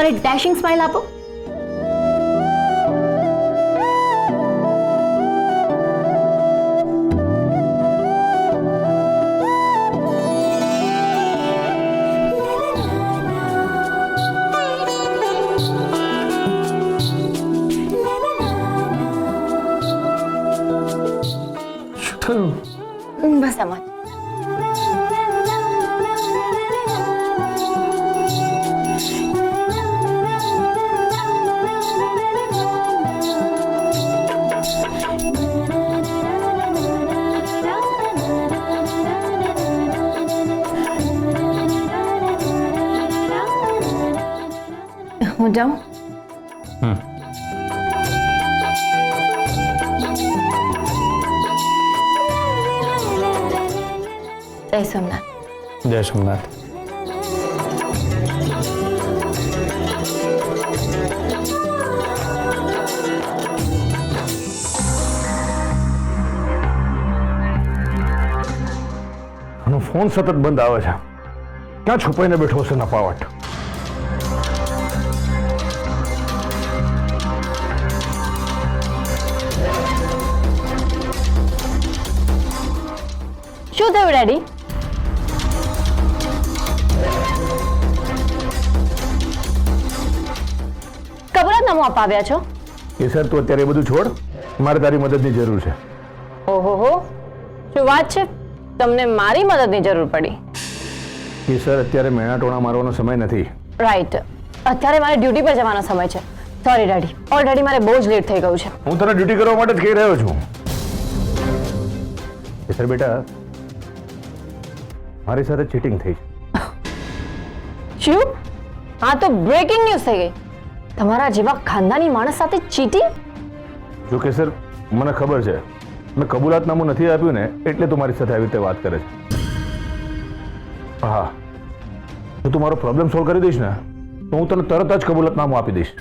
તમારી dashing smile આપો. બસ આમાં. હું જાઉં? જય સોમનાથ. જય સોમનાથ. ફોન સતત બંધ આવે છે. ક્યાં છુપાઈને બેઠો છે નપાવટ? શું થયું ડેડી? કબૂલાતનામું અપાવ્યા છો? એ સર તું અત્યારે એ બધું છોડ, મારે તારી મદદની જરૂર છે. ઓહો, શું વાત છે? તમને મારી મદદની જરૂર પડી? એ સર અત્યારે મેણા ટોણા મારવાનો સમય નથી. રાઈટ, અત્યારે મારે ડ્યુટી પર જવાનો સમય છે. સોરી ડેડી, ઓલરેડી મારે બહુ જ લેટ થઈ ગયું છે. હું તને ડ્યુટી કરવા માટે જ કહી રહ્યો છું. એ સર બેટા, મારી સાથે ચીટિંગ થઈ છે. શું? હા તો બ્રેકિંગ ન્યૂઝ થઈ ગઈ. તમારા જેવા ખાનદાની માણસ સાથે ચીટિંગ? જો કે સર મને ખબર છે મેં કબૂલાતનામું નથી આપ્યું ને એટલે તું મારી સાથે આવી રીતે વાત કરે છે. હા, જો તું મારો પ્રોબ્લેમ સોલ્વ કરી દઈશ ને તો હું તને તરત જ કબૂલાતનામું આપી દઈશ.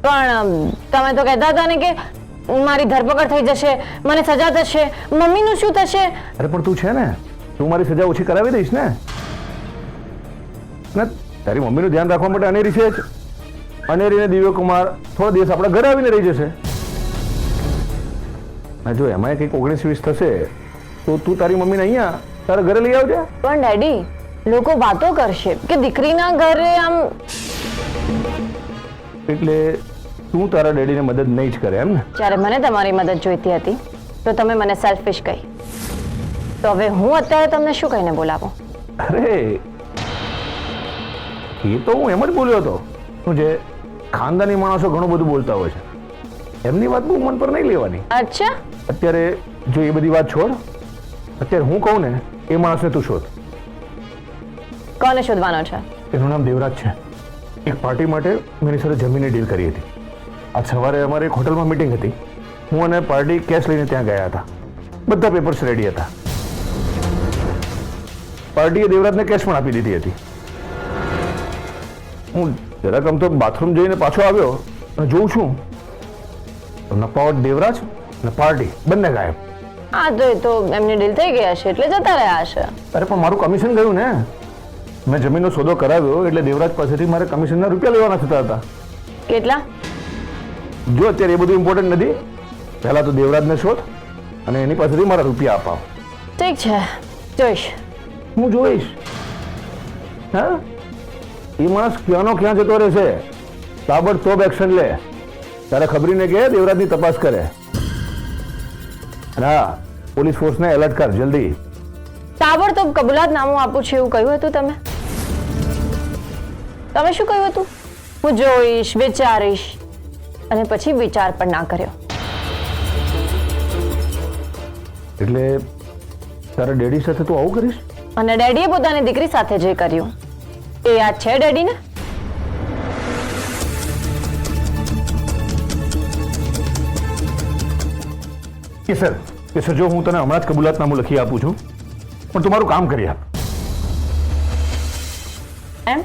પણ તમે તો કહેતા હતા ને કે મારી ધરપકડ થઈ જશે, મને સજા થશે, મમ્મીનું શું થશે? અરે પણ તું છે ને, તું મારી સજા ઓછી કરાવી દઈશ ને. તારી મમ્મીનું ધ્યાન રાખવા માટે અનેરી છે જ. અનેરીને દિવ્યકુમાર થોડા દિવસ આપણા ઘરે આવીને રહી જશે. જો એમાં કંઈક 19-20 થશે તો તું તારી મમ્મીને અહીંયા તારા ઘરે લઈ આવજે. પણ ડેડી, લોકો વાતો કરશે કે દીકરીના ઘરે આમ. એટલે તું તારા ડેડીને મદદ નહીં જ કરે એમ ને? જ્યારે મને તમારી મદદ જોઈતી હતી તો તમે મને સેલ્ફિશ કહી, તો હવે હું અત્યારે તમને શું કહીને બોલાવું? અરે એ તો હું એમ જ બોલ્યો હતો. શું છે, ખાનદાની માણસો ઘણું બધું બોલતા હોય છે, એમની વાત બહુ મન પર નહીં લેવાની. અચ્છા, અત્યારે જો એ બધી વાત છોડ, અત્યારે હું કહું ને એ માણસને તું શોધ. કોને શોધવાનો છે? એનું નામ દેવરાજ છે. એક પાર્ટી માટે મેં એની સાથે જમીનની ડીલ કરી હતી. આજ સવારે અમારે એક હોટલમાં મીટિંગ હતી. હું અને પાર્ટી કેશ લઈને ત્યાં ગયા હતા. બધા પેપર્સ રેડી હતા. પાર્ટીએ દેવરાજને કેશ પણ આપી દીધી હતી. હું જરાક આમ તો બાથરૂમ જઈને પાછો આવ્યો અને જોઉં છું નપાવટ દેવરાજ અને પાર્ટી બંને ગાયબ. હા તો એ તો એમની ડીલ થઈ ગઈ હશે એટલે જતા રહ્યા હશે. અરે પણ મારું કમિશન ગયું ને. મેં જમીનનો સોદો કરાવ્યો એટલે દેવરાજ પાસેથી મારે કમિશનના રૂપિયા લેવાના થતા હતા. કેટલા? જો અત્યારે એ બધું ઇમ્પોર્ટન્ટ નથી. પહેલા તો દેવરાજને શોધ અને એની પાસેથી મારા રૂપિયા અપાવ. ઠીક છે, જોઈશ. હું જોઈશ. હા, એ માણસ ક્યાંનો ક્યાં જતો રહેશે. તાબડતોબ એક્શન લે. તારે ખબરીને કે દેવરાજની તપાસ કરે. અને હા, પોલીસ ફોર્સને એલર્ટ કર જલ્દી. તાબડતોબ કબૂલાતનામું આપું છું એવું કહ્યું હતું તમે? તમે શું કહ્યું હતું? હું જોઈશ, વિચારીશ, અને પછી વિચાર પણ ના કર્યો. એટલે તારા ડેડી સાથે તું આવું કરીશ? અને ડેડીએ પોતાની દીકરી સાથે જે કર્યું એ યાદ છે ડેડીને? કે સર જો હું તને હમણાં જ કબૂલાતનામું લખી આપું છું પણ તું મારું કામ કરી આપ. એમ?